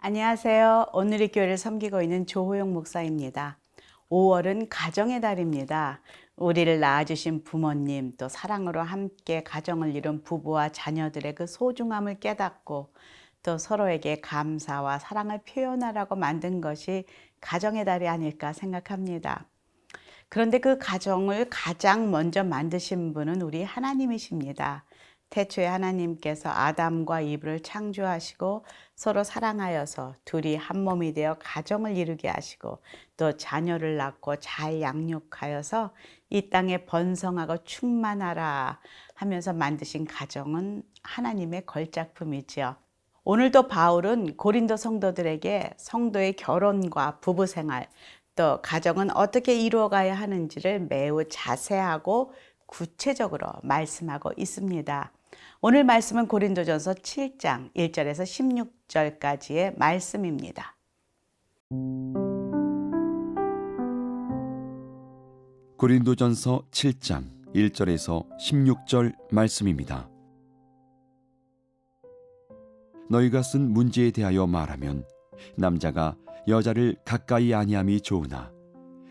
안녕하세요. 오늘의 교회를 섬기고 있는 조호영 목사입니다. 5월은 가정의 달입니다. 우리를 낳아주신 부모님, 또 사랑으로 함께 가정을 이룬 부부와 자녀들의 그 소중함을 깨닫고 또 서로에게 감사와 사랑을 표현하라고 만든 것이 가정의 달이 아닐까 생각합니다. 그런데 그 가정을 가장 먼저 만드신 분은 우리 하나님이십니다. 태초에 하나님께서 아담과 이브를 창조하시고 서로 사랑하여서 둘이 한 몸이 되어 가정을 이루게 하시고 또 자녀를 낳고 잘 양육하여서 이 땅에 번성하고 충만하라 하면서 만드신 가정은 하나님의 걸작품이지요. 오늘도 바울은 고린도 성도들에게 성도의 결혼과 부부 생활, 또 가정은 어떻게 이루어가야 하는지를 매우 자세하고 구체적으로 말씀하고 있습니다. 오늘 말씀은 고린도전서 7장 1절에서 16절까지의 말씀입니다. 고린도전서 7장 1절에서 16절 말씀입니다. 너희가 쓴 문제에 대하여 말하면 남자가 여자를 가까이 아니함이 좋으나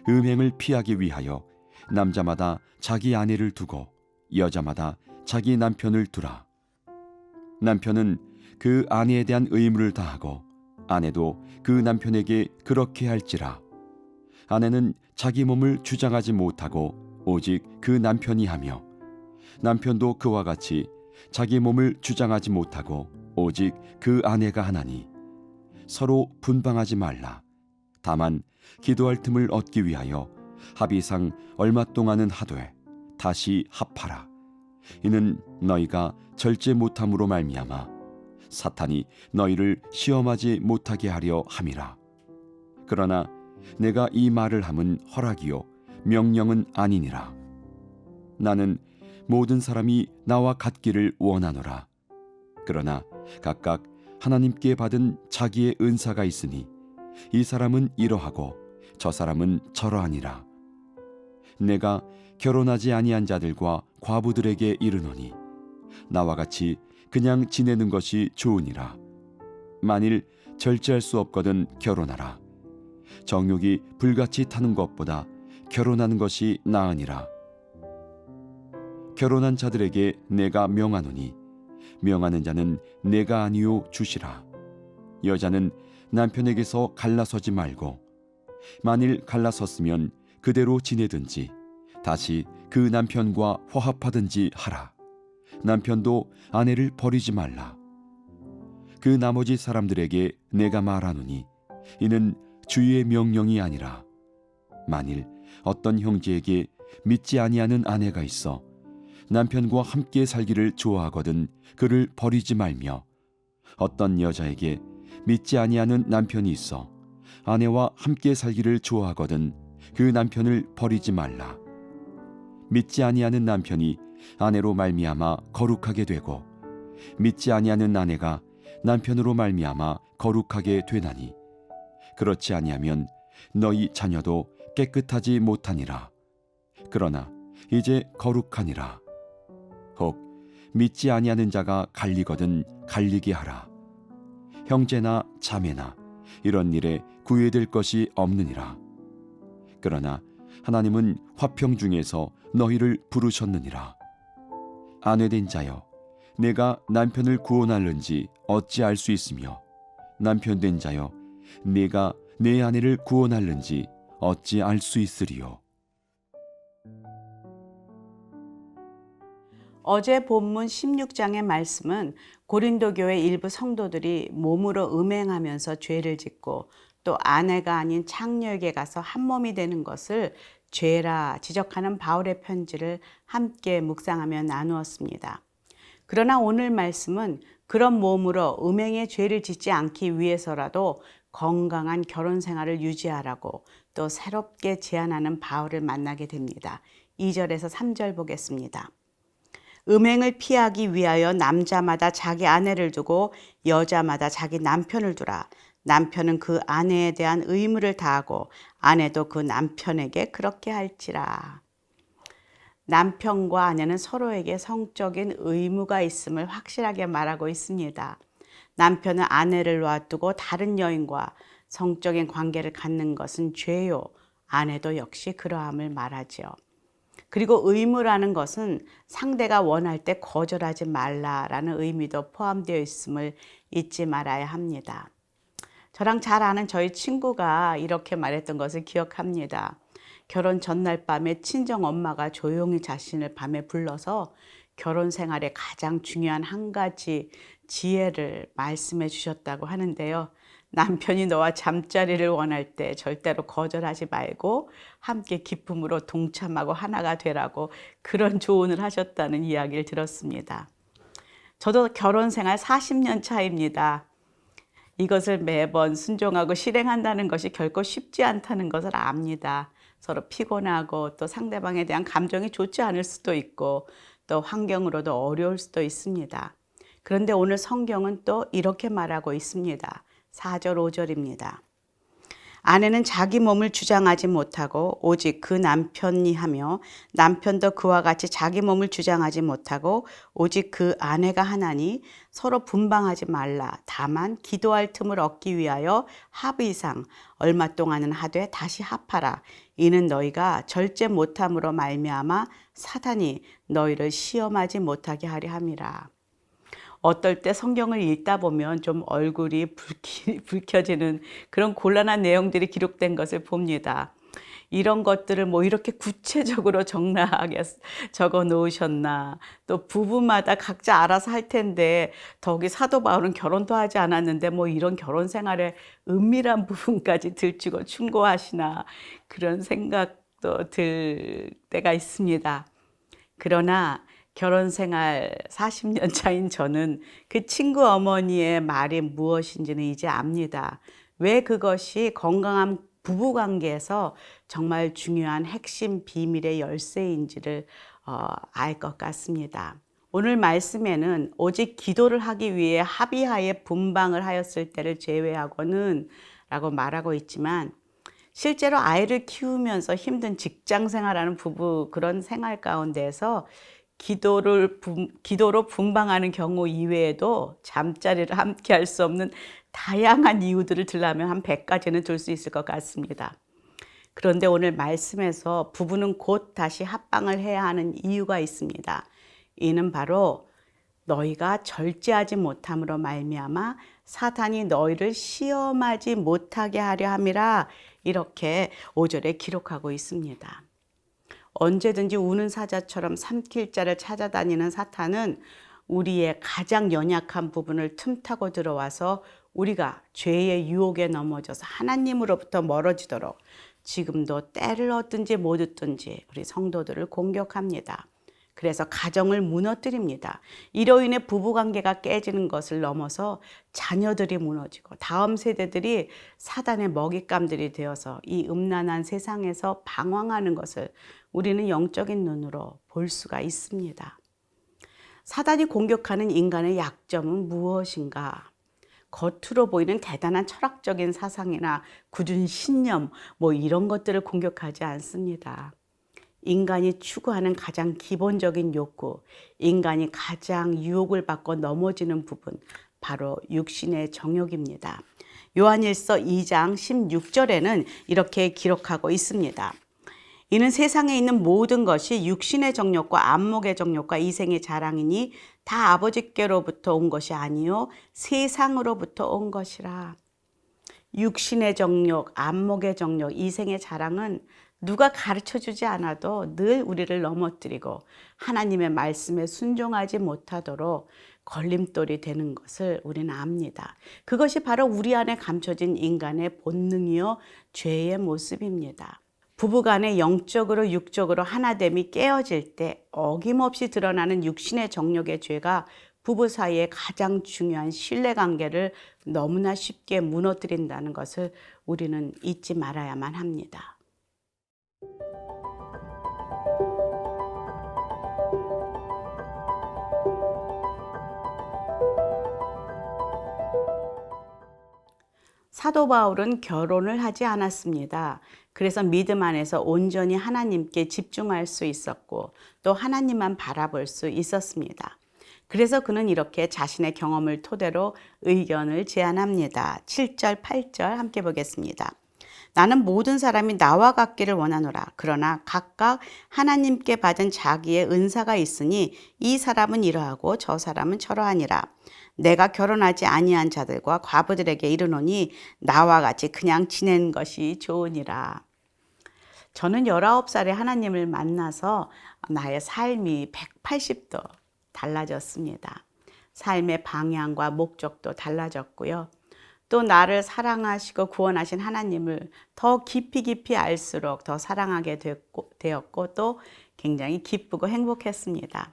음행을 피하기 위하여 남자마다 자기 아내를 두고 여자마다 자기 남편을 두라. 남편은 그 아내에 대한 의무를 다하고 아내도 그 남편에게 그렇게 할지라. 아내는 자기 몸을 주장하지 못하고 오직 그 남편이 하며 남편도 그와 같이 자기 몸을 주장하지 못하고 오직 그 아내가 하나니 서로 분방하지 말라. 다만 기도할 틈을 얻기 위하여 합의상 얼마 동안은 하되 다시 합하라. 이는 너희가 절제 못함으로 말미암아 사탄이 너희를 시험하지 못하게 하려 함이라. 그러나 내가 이 말을 함은 허락이요 명령은 아니니라. 나는 모든 사람이 나와 같기를 원하노라. 그러나 각각 하나님께 받은 자기의 은사가 있으니 이 사람은 이러하고 저 사람은 저러하니라. 내가 결혼하지 아니한 자들과 과부들에게 이르노니 나와 같이 그냥 지내는 것이 좋으니라. 만일 절제할 수 없거든 결혼하라. 정욕이 불같이 타는 것보다 결혼하는 것이 나으니라. 결혼한 자들에게 내가 명하노니 명하는 자는 내가 아니요 주시라. 여자는 남편에게서 갈라서지 말고 만일 갈라섰으면 그대로 지내든지 다시 그 남편과 화합하든지 하라. 남편도 아내를 버리지 말라. 그 나머지 사람들에게 내가 말하노니 이는 주의 명령이 아니라 만일 어떤 형제에게 믿지 아니하는 아내가 있어 남편과 함께 살기를 좋아하거든 그를 버리지 말며 어떤 여자에게 믿지 아니하는 남편이 있어 아내와 함께 살기를 좋아하거든 그 남편을 버리지 말라. 믿지 아니하는 남편이 아내로 말미암아 거룩하게 되고 믿지 아니하는 아내가 남편으로 말미암아 거룩하게 되나니 그렇지 아니하면 너희 자녀도 깨끗하지 못하니라. 그러나 이제 거룩하니라. 혹 믿지 아니하는 자가 갈리거든 갈리게 하라. 형제나 자매나 이런 일에 구애될 것이 없느니라. 그러나 하나님은 화평 중에서 너희를 부르셨느니라. 아내된 자여, 내가 남편을 구원할는지 어찌 알 수 있으며 남편된 자여, 내가 내 아내를 구원할는지 어찌 알 수 있으리요. 어제 본문 16장의 말씀은 고린도 교회 일부 성도들이 몸으로 음행하면서 죄를 짓고 또 아내가 아닌 창녀에게 가서 한 몸이 되는 것을 죄라 지적하는 바울의 편지를 함께 묵상하며 나누었습니다. 그러나 오늘 말씀은 그런 몸으로 음행의 죄를 짓지 않기 위해서라도 건강한 결혼 생활을 유지하라고 또 새롭게 제안하는 바울을 만나게 됩니다. 2절에서 3절 보겠습니다. 음행을 피하기 위하여 남자마다 자기 아내를 두고 여자마다 자기 남편을 두라. 남편은 그 아내에 대한 의무를 다하고 아내도 그 남편에게 그렇게 할지라. 남편과 아내는 서로에게 성적인 의무가 있음을 확실하게 말하고 있습니다. 남편은 아내를 놔두고 다른 여인과 성적인 관계를 갖는 것은 죄요. 아내도 역시 그러함을 말하지요. 그리고 의무라는 것은 상대가 원할 때 거절하지 말라라는 의미도 포함되어 있음을 잊지 말아야 합니다. 저랑 잘 아는 저희 친구가 이렇게 말했던 것을 기억합니다. 결혼 전날 밤에 친정 엄마가 조용히 자신을 밤에 불러서 결혼 생활에 가장 중요한 한 가지 지혜를 말씀해 주셨다고 하는데요. 남편이 너와 잠자리를 원할 때 절대로 거절하지 말고 함께 기쁨으로 동참하고 하나가 되라고 그런 조언을 하셨다는 이야기를 들었습니다. 저도 결혼 생활 40년 차입니다. 이것을 매번 순종하고 실행한다는 것이 결코 쉽지 않다는 것을 압니다. 서로 피곤하고 또 상대방에 대한 감정이 좋지 않을 수도 있고 또 환경으로도 어려울 수도 있습니다. 그런데 오늘 성경은 또 이렇게 말하고 있습니다. 4절, 5절입니다. 아내는 자기 몸을 주장하지 못하고 오직 그 남편이 하며 남편도 그와 같이 자기 몸을 주장하지 못하고 오직 그 아내가 하나니 서로 분방하지 말라. 다만 기도할 틈을 얻기 위하여 합의상 얼마 동안은 하되 다시 합하라. 이는 너희가 절제 못함으로 말미암아 사탄이 너희를 시험하지 못하게 하려 함이라. 어떨 때 성경을 읽다 보면 좀 얼굴이 붉혀지는 그런 곤란한 내용들이 기록된 것을 봅니다. 이런 것들을 뭐 이렇게 구체적으로 적나하게 적어 놓으셨나. 또 부부마다 각자 알아서 할 텐데 더욱이 사도 바울은 결혼도 하지 않았는데 뭐 이런 결혼 생활에 은밀한 부분까지 들추고 충고하시나 그런 생각도 들 때가 있습니다. 그러나 결혼 생활 40년 차인 저는 그 친구 어머니의 말이 무엇인지는 이제 압니다. 왜 그것이 건강한 부부 관계에서 정말 중요한 핵심 비밀의 열쇠인지를 알 것 같습니다. 오늘 말씀에는 오직 기도를 하기 위해 합의하에 분방을 하였을 때를 제외하고는 라고 말하고 있지만 실제로 아이를 키우면서 힘든 직장 생활하는 부부 그런 생활 가운데에서 기도로 분방하는 경우 이외에도 잠자리를 함께 할 수 없는 다양한 이유들을 들라면 한 100가지는 들 수 있을 것 같습니다. 그런데 오늘 말씀에서 부부는 곧 다시 합방을 해야 하는 이유가 있습니다. 이는 바로 너희가 절제하지 못함으로 말미암아 사탄이 너희를 시험하지 못하게 하려 함이라 이렇게 5절에 기록하고 있습니다. 언제든지 우는 사자처럼 삼킬 자를 찾아다니는 사탄은 우리의 가장 연약한 부분을 틈타고 들어와서 우리가 죄의 유혹에 넘어져서 하나님으로부터 멀어지도록 지금도 때를 얻든지 못 얻든지 우리 성도들을 공격합니다. 그래서 가정을 무너뜨립니다. 이로 인해 부부관계가 깨지는 것을 넘어서 자녀들이 무너지고 다음 세대들이 사단의 먹잇감들이 되어서 이 음란한 세상에서 방황하는 것을 우리는 영적인 눈으로 볼 수가 있습니다. 사단이 공격하는 인간의 약점은 무엇인가? 겉으로 보이는 대단한 철학적인 사상이나 굳은 신념 뭐 이런 것들을 공격하지 않습니다. 인간이 추구하는 가장 기본적인 욕구, 인간이 가장 유혹을 받고 넘어지는 부분, 바로 육신의 정욕입니다. 요한일서 2장 16절에는 이렇게 기록하고 있습니다. 이는 세상에 있는 모든 것이 육신의 정욕과 안목의 정욕과 이생의 자랑이니 다 아버지께로부터 온 것이 아니요 세상으로부터 온 것이라. 육신의 정욕, 안목의 정욕, 이생의 자랑은 누가 가르쳐주지 않아도 늘 우리를 넘어뜨리고 하나님의 말씀에 순종하지 못하도록 걸림돌이 되는 것을 우리는 압니다. 그것이 바로 우리 안에 감춰진 인간의 본능이요 죄의 모습입니다. 부부간의 영적으로 육적으로 하나됨이 깨어질 때 어김없이 드러나는 육신의 정욕의 죄가 부부 사이의 가장 중요한 신뢰관계를 너무나 쉽게 무너뜨린다는 것을 우리는 잊지 말아야만 합니다. 사도 바울은 결혼을 하지 않았습니다. 그래서 믿음 안에서 온전히 하나님께 집중할 수 있었고 또 하나님만 바라볼 수 있었습니다. 그래서 그는 이렇게 자신의 경험을 토대로 의견을 제안합니다. 7절, 8절 함께 보겠습니다. 나는 모든 사람이 나와 같기를 원하노라. 그러나 각각 하나님께 받은 자기의 은사가 있으니 이 사람은 이러하고 저 사람은 저러하니라. 내가 결혼하지 아니한 자들과 과부들에게 이르노니 나와 같이 그냥 지내는 것이 좋으니라. 저는 19살에 하나님을 만나서 나의 삶이 180도 달라졌습니다. 삶의 방향과 목적도 달라졌고요. 또 나를 사랑하시고 구원하신 하나님을 더 깊이 알수록 더 사랑하게 되었고 또 굉장히 기쁘고 행복했습니다.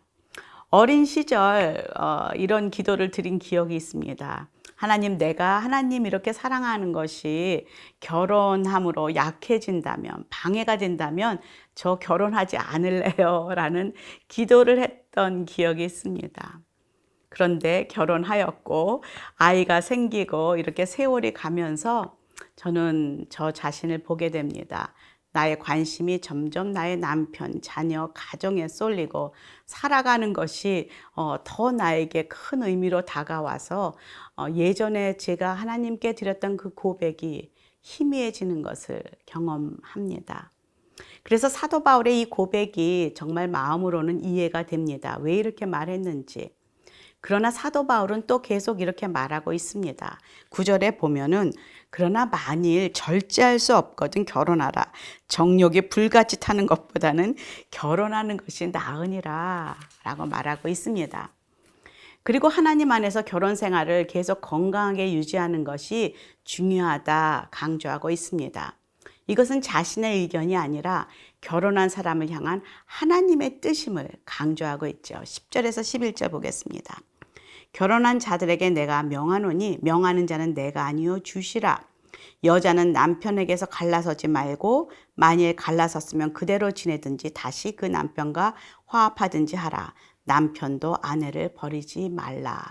어린 시절 이런 기도를 드린 기억이 있습니다. 하나님, 내가 하나님 이렇게 사랑하는 것이 결혼함으로 약해진다면, 방해가 된다면 저 결혼하지 않을래요 라는 기도를 했던 기억이 있습니다. 그런데 결혼하였고 아이가 생기고 이렇게 세월이 가면서 저는 저 자신을 보게 됩니다. 나의 관심이 점점 나의 남편, 자녀, 가정에 쏠리고 살아가는 것이 더 나에게 큰 의미로 다가와서 예전에 제가 하나님께 드렸던 그 고백이 희미해지는 것을 경험합니다. 그래서 사도 바울의 이 고백이 정말 마음으로는 이해가 됩니다. 왜 이렇게 말했는지. 그러나 사도 바울은 또 계속 이렇게 말하고 있습니다. 9절에 보면은 그러나 만일 절제할 수 없거든 결혼하라. 정욕이 불같이 타는 것보다는 결혼하는 것이 나으니라 라고 말하고 있습니다. 그리고 하나님 안에서 결혼 생활을 계속 건강하게 유지하는 것이 중요하다 강조하고 있습니다. 이것은 자신의 의견이 아니라 결혼한 사람을 향한 하나님의 뜻임을 강조하고 있죠. 10절에서 11절 보겠습니다. 결혼한 자들에게 내가 명하노니 명하는 자는 내가 아니요 주시라. 여자는 남편에게서 갈라서지 말고 만일 갈라섰으면 그대로 지내든지 다시 그 남편과 화합하든지 하라. 남편도 아내를 버리지 말라.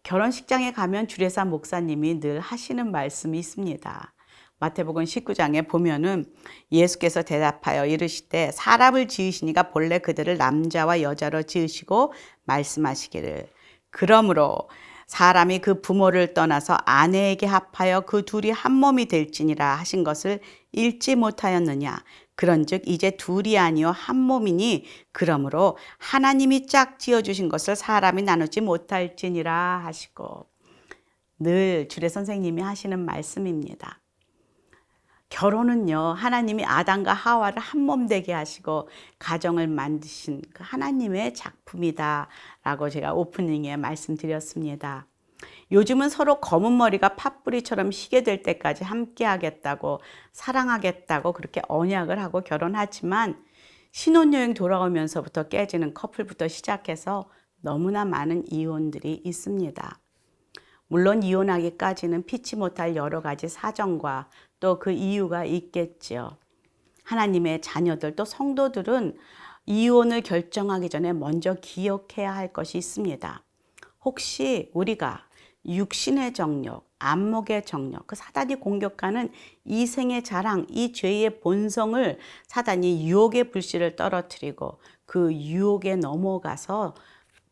결혼식장에 가면 주례사 목사님이 늘 하시는 말씀이 있습니다. 마태복음 19장에 보면은 예수께서 대답하여 이르시되 사람을 지으시니가 본래 그들을 남자와 여자로 지으시고 말씀하시기를 그러므로 사람이 그 부모를 떠나서 아내에게 합하여 그 둘이 한 몸이 될지니라 하신 것을 읽지 못하였느냐. 그런즉 이제 둘이 아니요 한 몸이니 그러므로 하나님이 짝 지어주신 것을 사람이 나누지 못할지니라 하시고 늘 주례 선생님이 하시는 말씀입니다. 결혼은요, 하나님이 아담과 하와를 한 몸 되게 하시고 가정을 만드신 그 하나님의 작품이다 라고 제가 오프닝에 말씀드렸습니다. 요즘은 서로 검은 머리가 팥뿌리처럼 희게 될 때까지 함께 하겠다고 사랑하겠다고 그렇게 언약을 하고 결혼하지만 신혼여행 돌아오면서부터 깨지는 커플부터 시작해서 너무나 많은 이혼들이 있습니다. 물론 이혼하기까지는 피치 못할 여러 가지 사정과 또 그 이유가 있겠지요. 하나님의 자녀들 또 성도들은 이혼을 결정하기 전에 먼저 기억해야 할 것이 있습니다. 혹시 우리가 육신의 정욕, 안목의 정욕, 그 사단이 공격하는 이생의 자랑, 이 죄의 본성을 사단이 유혹의 불씨를 떨어뜨리고 그 유혹에 넘어가서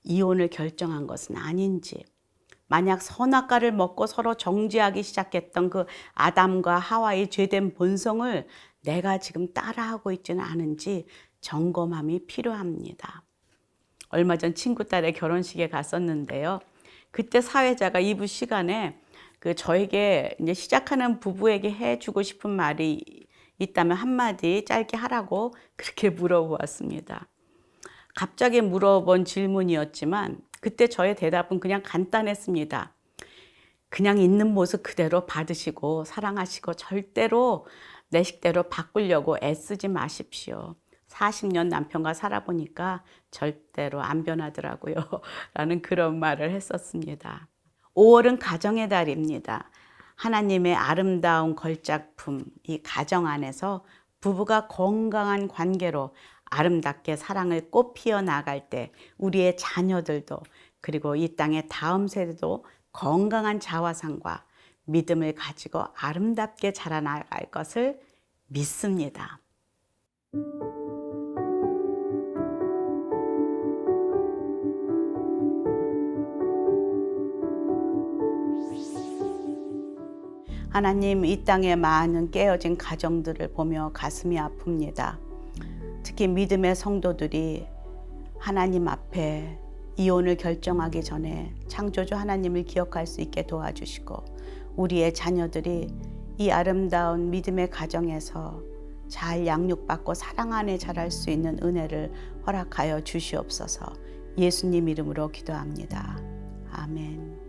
이혼을 결정한 것은 아닌지, 만약 선악과를 먹고 서로 정죄하기 시작했던 그 아담과 하와의 죄된 본성을 내가 지금 따라하고 있지는 않은지 점검함이 필요합니다. 얼마 전 친구 딸의 결혼식에 갔었는데요. 그때 사회자가 2부 시간에 저에게 이제 시작하는 부부에게 해주고 싶은 말이 있다면 한마디 짧게 하라고 그렇게 물어보았습니다. 갑자기 물어본 질문이었지만 그때 저의 대답은 그냥 간단했습니다. 그냥 있는 모습 그대로 받으시고 사랑하시고 절대로 내 식대로 바꾸려고 애쓰지 마십시오. 40년 남편과 살아보니까 절대로 안 변하더라고요. 라는 그런 말을 했었습니다. 5월은 가정의 달입니다. 하나님의 아름다운 걸작품, 이 가정 안에서 부부가 건강한 관계로 아름답게 사랑을 꽃 피워 나갈 때 우리의 자녀들도 그리고 이 땅의 다음 세대도 건강한 자화상과 믿음을 가지고 아름답게 자라나갈 것을 믿습니다. 하나님, 이 땅에 많은 깨어진 가정들을 보며 가슴이 아픕니다. 특히 믿음의 성도들이 하나님 앞에 이혼을 결정하기 전에 창조주 하나님을 기억할 수 있게 도와주시고, 우리의 자녀들이 이 아름다운 믿음의 가정에서 잘 양육받고 사랑 안에 자랄 수 있는 은혜를 허락하여 주시옵소서. 예수님 이름으로 기도합니다. 아멘.